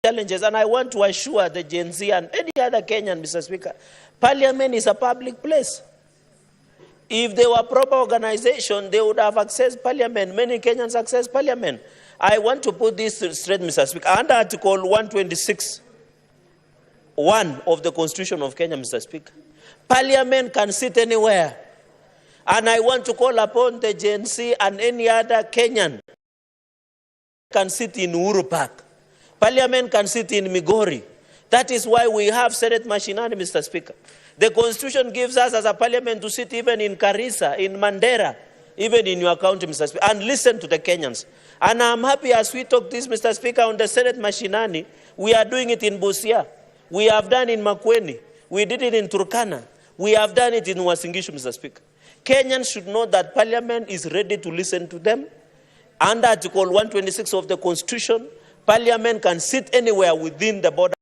challenges, and I want to assure the Gen Z and any other Kenyan, Mr. Speaker, Parliament is a public place. If there were proper organization, they would have accessed Parliament. Many Kenyans access Parliament. I want to put this straight, Mr. Speaker. Under Article 126, 1 of the Constitution of Kenya, Mr. Speaker, Parliament can sit anywhere. And I want to call upon the Gen Z and any other Kenyan can sit in Uhuru Park. Parliament can sit in Migori. That is why we have Senate machinery, Mr. Speaker. The Constitution gives us as a Parliament to sit even in Garissa, in Mandera, even in your county, Mr. Speaker, and listen to the Kenyans. And I'm happy as we talk this, Mr. Speaker, on the Senate machinery, we are doing it in Busia. We have done it in Makueni. We did it in Turkana. We have done it in Uasin Gishu, Mr. Speaker. Kenyans should know that Parliament is ready to listen to them. Under Article 126 of the Constitution, Parliament can sit anywhere within the border.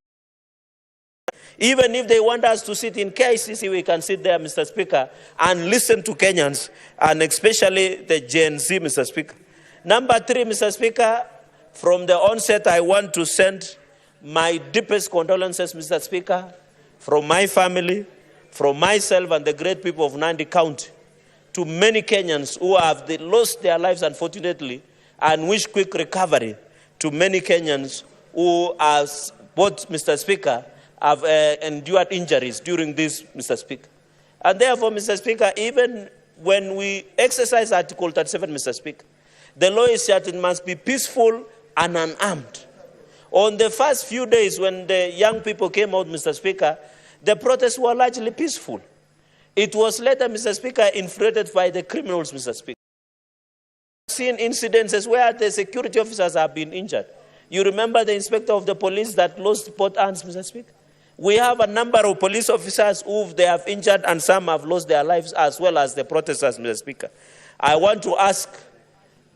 Even if they want us to sit in KICC, we can sit there, Mr. Speaker, and listen to Kenyans, and especially the Gen Z, Mr. Speaker. Number 3, Mr. Speaker, from the onset, I want to send my deepest condolences, Mr. Speaker, from my family, from myself and the great people of Nandi County, to many Kenyans who have lost their lives, unfortunately, and wish quick recovery to many Kenyans who, as both, Mr. Speaker, have endured injuries during this, Mr. Speaker. And therefore, Mr. Speaker, even when we exercise Article 37, Mr. Speaker, the law is that it must be peaceful and unarmed. On the first few days when the young people came out, Mr. Speaker, the protests were largely peaceful. It was later, Mr. Speaker, infiltrated by the criminals, Mr. Speaker. We've seen incidences where the security officers have been injured. You remember the inspector of the police that lost both hands, Mr. Speaker? We have a number of police officers who they have injured and some have lost their lives, as well as the protesters, Mr. Speaker. I want to ask,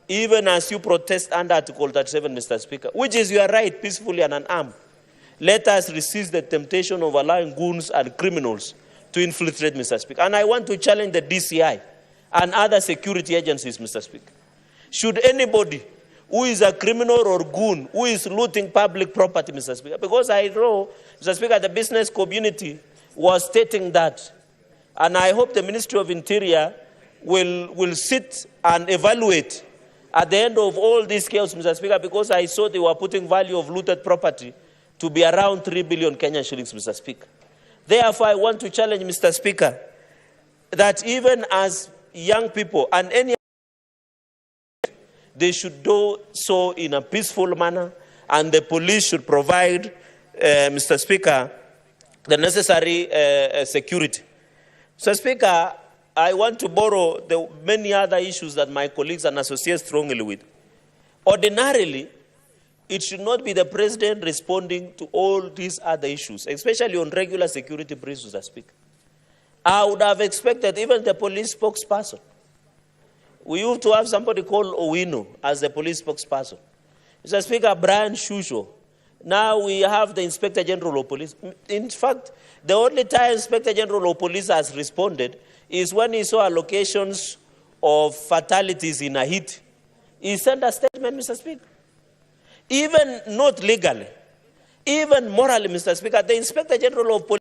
even as you protest under Article 37, Mr. Speaker, which is your right, peacefully and unarmed, let us resist the temptation of allowing goons and criminals to infiltrate, Mr. Speaker. And I want to challenge the DCI and other security agencies, Mr. Speaker. Should anybody who is a criminal or goon, who is looting public property, Mr. Speaker, because I know, Mr. Speaker, the business community was stating that, and I hope the Ministry of Interior will sit and evaluate at the end of all these chaos, Mr. Speaker, because I saw they were putting value of looted property to be around 3 billion Kenyan shillings, Mr. Speaker. Therefore, I want to challenge, Mr. Speaker, that even as young people and any, they should do so in a peaceful manner, and the police should provide, Mr. Speaker, the necessary security. Mr. Speaker, I want to borrow the many other issues that my colleagues and associates strongly with. Ordinarily, it should not be the president responding to all these other issues, especially on regular security briefs, Mr. Speaker. I would have expected even the police spokesperson. We used to have somebody called Owino as the police spokesperson. Mr. Speaker, Brian Shusho. Now we have the Inspector General of Police. In fact, the only time Inspector General of Police has responded is when he saw allocations of fatalities in Haiti. He sent a statement, Mr. Speaker. Even not legally, even morally, Mr. Speaker, the Inspector General of Police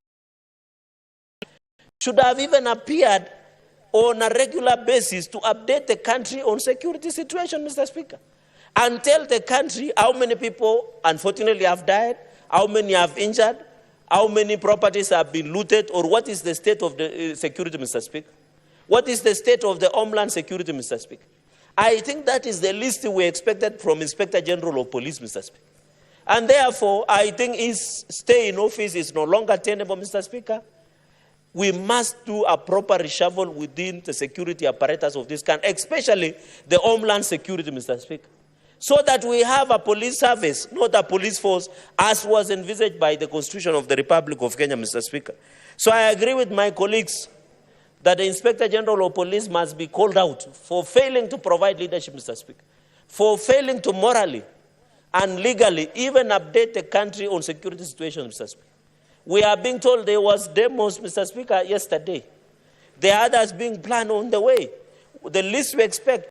should have even appeared on a regular basis to update the country on security situation, Mr. Speaker, and tell the country how many people, unfortunately, have died, how many have injured, how many properties have been looted, or what is the state of the security, Mr. Speaker. What is the state of the homeland security, Mr. Speaker? I think that is the least we expected from Inspector General of Police, Mr. Speaker. And therefore, I think his stay in office is no longer tenable, Mr. Speaker. We must do a proper reshuffle within the security apparatus of this country, especially the homeland security, Mr. Speaker, so that we have a police service, not a police force, as was envisaged by the Constitution of the Republic of Kenya, Mr. Speaker. So I agree with my colleagues that the Inspector General of Police must be called out for failing to provide leadership, Mr. Speaker, for failing to morally and legally even update the country on security situation, Mr. Speaker. We are being told there was demos, Mr. Speaker, yesterday. There are others being planned on the way. The least we expect,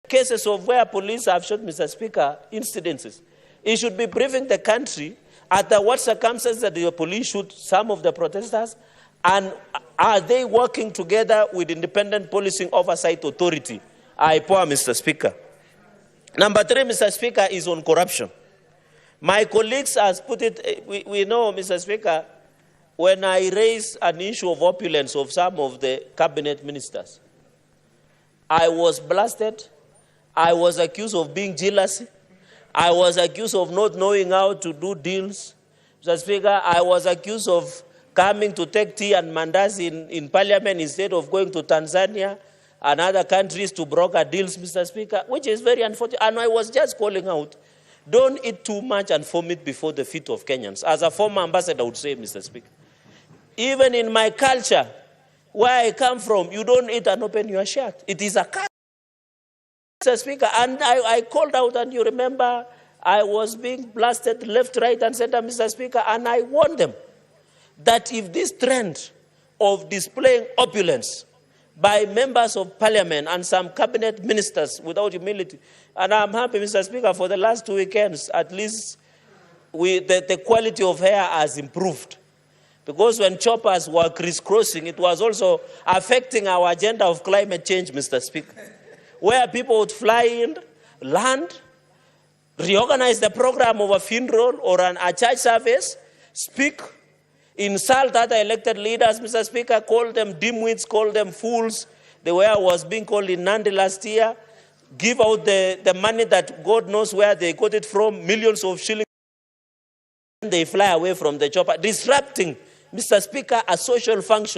cases of where police have shot, Mr. Speaker, incidences. He should be briefing the country at what circumstances that the police shoot some of the protesters, and are they working together with independent policing oversight authority? IPOA, Mr. Speaker. Number 3, Mr. Speaker, is on corruption. My colleagues has put it, we know, Mr. Speaker, when I raised an issue of opulence of some of the cabinet ministers, I was blasted, I was accused of being jealous, I was accused of not knowing how to do deals. Mr. Speaker, I was accused of coming to take tea and mandazi in parliament instead of going to Tanzania and other countries to broker deals, Mr. Speaker, which is very unfortunate. And I was just calling out, don't eat too much and vomit before the feet of Kenyans. As a former ambassador would say, Mr. Speaker. Even in my culture, where I come from, you don't eat and open your shirt. It is a culture, Mr. Speaker. And I called out, and you remember, I was being blasted left, right, and center, Mr. Speaker, and I warned them that if this trend of displaying opulence by members of parliament and some cabinet ministers without humility, and I'm happy, Mr. Speaker, for the last 2 weekends, at least the quality of hair has improved. Because when choppers were crisscrossing, it was also affecting our agenda of climate change, Mr. Speaker, where people would fly in, land, reorganize the program of a funeral or a church service, speak, insult other elected leaders, Mr. Speaker, call them dimwits, call them fools, the way I was being called in Nandi last year, give out the money that God knows where they got it from, millions of shillings, and they fly away from the chopper, disrupting, Mr. Speaker, a social function